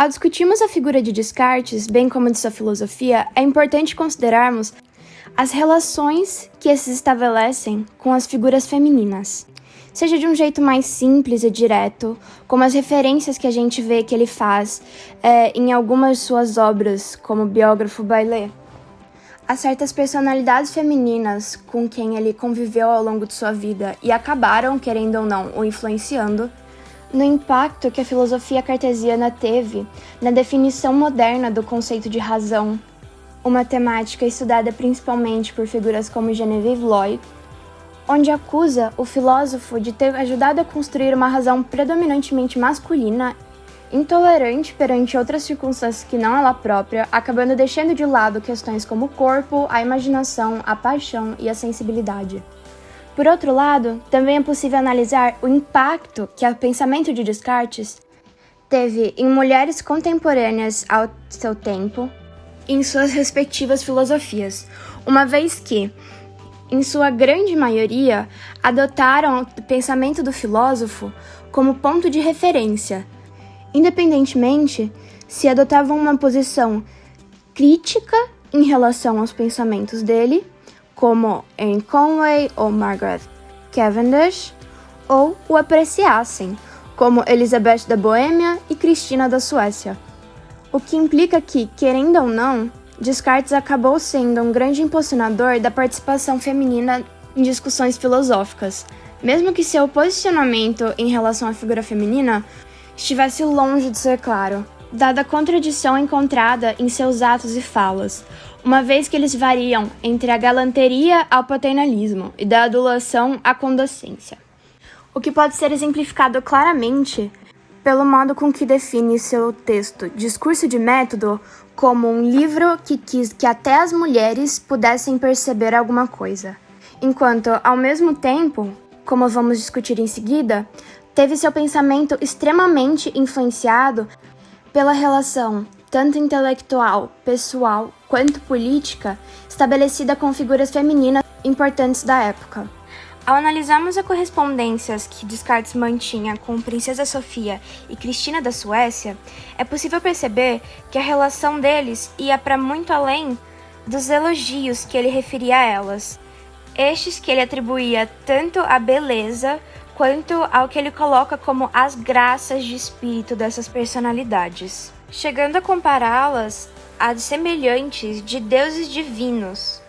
Ao discutirmos a figura de Descartes, bem como de sua filosofia, é importante considerarmos as relações que esses estabelecem com as figuras femininas. Seja de um jeito mais simples e direto, como as referências que a gente vê que ele faz em algumas de suas obras, como o biógrafo Baillet, a certas personalidades femininas com quem ele conviveu ao longo de sua vida e acabaram, querendo ou não, o influenciando, no impacto que a filosofia cartesiana teve na definição moderna do conceito de razão, uma temática estudada principalmente por figuras como Geneviève Lloyd, onde acusa o filósofo de ter ajudado a construir uma razão predominantemente masculina, intolerante perante outras circunstâncias que não ela própria, acabando deixando de lado questões como o corpo, a imaginação, a paixão e a sensibilidade. Por outro lado, também é possível analisar o impacto que o pensamento de Descartes teve em mulheres contemporâneas ao seu tempo, em suas respectivas filosofias, uma vez que, em sua grande maioria, adotaram o pensamento do filósofo como ponto de referência, independentemente se adotavam uma posição crítica em relação aos pensamentos dele, como Anne Conway ou Margaret Cavendish, ou o apreciassem, como Elizabeth da Boêmia e Cristina da Suécia. O que implica que, querendo ou não, Descartes acabou sendo um grande impulsionador da participação feminina em discussões filosóficas, mesmo que seu posicionamento em relação à figura feminina estivesse longe de ser claro, dada a contradição encontrada em seus atos e falas, uma vez que eles variam entre a galanteria ao paternalismo e da adulação à condescência. O que pode ser exemplificado claramente pelo modo com que define seu texto Discurso de Método como um livro que quis que até as mulheres pudessem perceber alguma coisa, enquanto, ao mesmo tempo, como vamos discutir em seguida, teve seu pensamento extremamente influenciado pela relação tanto intelectual, pessoal, quanto política, estabelecida com figuras femininas importantes da época. Ao analisarmos as correspondências que Descartes mantinha com Princesa Sofia e Cristina da Suécia, é possível perceber que a relação deles ia para muito além dos elogios que ele referia a elas, estes que ele atribuía tanto à beleza quanto ao que ele coloca como as graças de espírito dessas personalidades, chegando a compará-las a semelhantes de deuses divinos,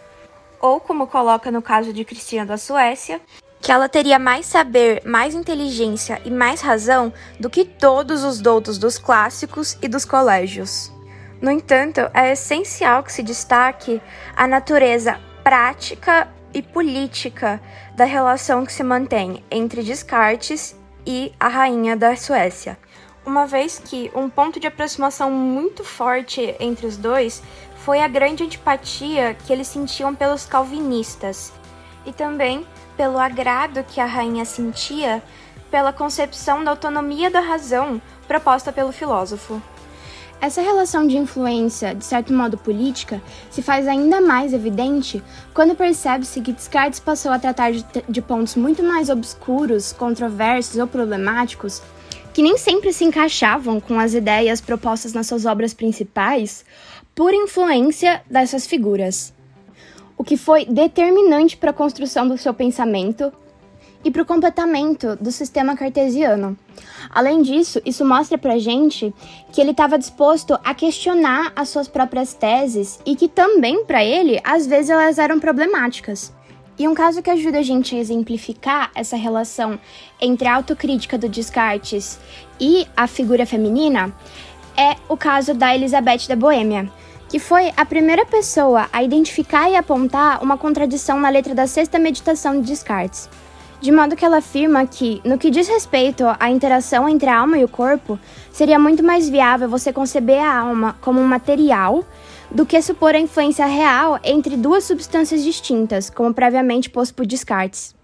ou como coloca no caso de Cristina da Suécia, que ela teria mais saber, mais inteligência e mais razão do que todos os doutos dos clássicos e dos colégios. No entanto, é essencial que se destaque a natureza prática e política da relação que se mantém entre Descartes e a rainha da Suécia, uma vez que um ponto de aproximação muito forte entre os dois foi a grande antipatia que eles sentiam pelos calvinistas e também pelo agrado que a rainha sentia pela concepção da autonomia da razão proposta pelo filósofo. Essa relação de influência, de certo modo política, se faz ainda mais evidente quando percebe-se que Descartes passou a tratar de pontos muito mais obscuros, controversos ou problemáticos, que nem sempre se encaixavam com as ideias propostas nas suas obras principais, por influência dessas figuras, o que foi determinante para a construção do seu pensamento e para o completamento do sistema cartesiano. Além disso, isso mostra pra gente que ele estava disposto a questionar as suas próprias teses e que também, para ele, às vezes elas eram problemáticas. E um caso que ajuda a gente a exemplificar essa relação entre a autocrítica do Descartes e a figura feminina é o caso da Elizabeth da Boêmia, que foi a primeira pessoa a identificar e apontar uma contradição na letra da Sexta Meditação de Descartes, de modo que ela afirma que, no que diz respeito à interação entre a alma e o corpo, seria muito mais viável você conceber a alma como um material do que supor a influência real entre duas substâncias distintas, como previamente posto por Descartes.